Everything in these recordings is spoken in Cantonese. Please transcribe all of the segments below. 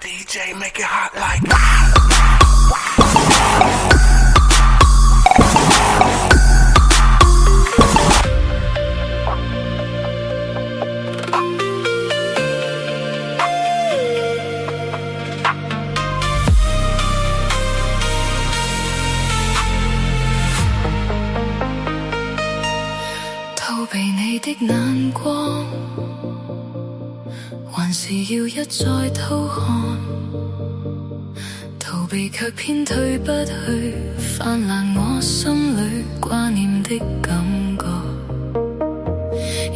DJ make it hot like逃避你的眼光，還是要一再偷看，逃避卻偏退不去，泛濫我心裏掛念的感覺。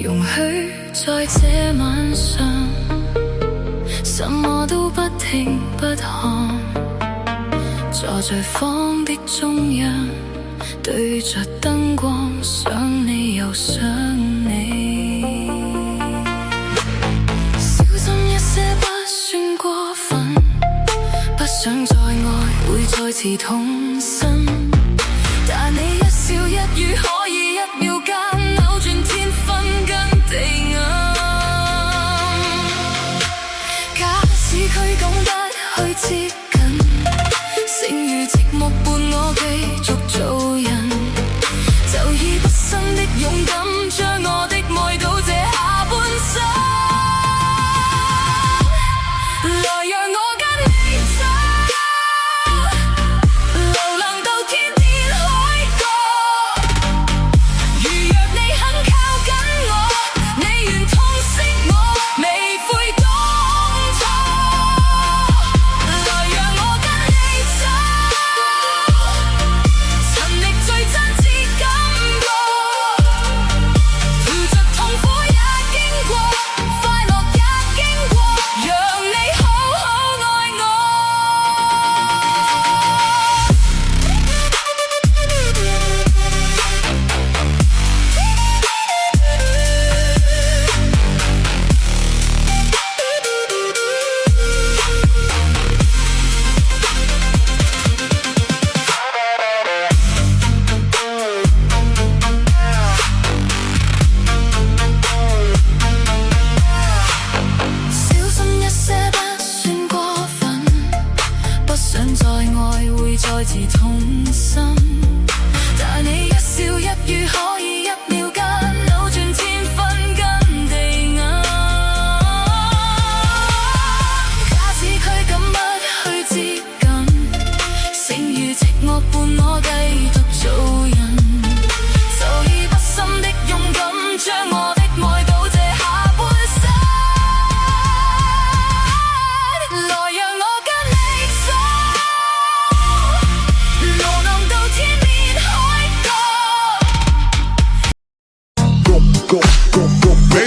容許在這晚上，什麼都不聽不看，坐在房的中央，對着燈光，想你又想你。小心一些不算過分，不想再愛會再次痛心，但你一笑一語可以一秒間扭轉天昏跟地暗。假使驅趕不去接近，剩餘寂寞伴我繼續做人，就以不生的勇敢將我的愛到這下半生。來讓我跟你走，流浪到天邊海角，如若你肯靠緊我，你願痛惜我，未悔當初。來讓我跟你走，尋覓最真摯感覺，扶着痛苦也經過，快樂也經過，讓你好好愛我。小心一些不算過分，不想再愛會再次痛心，但你一笑一語可以一秒間扭轉天昏跟地暗。假使驅趕不去接近，剩餘寂寞伴我繼續做人，就以不深的勇敢將我的愛到這下半生。來讓我跟你走，流浪到天邊海角。go, go, go, go, baby.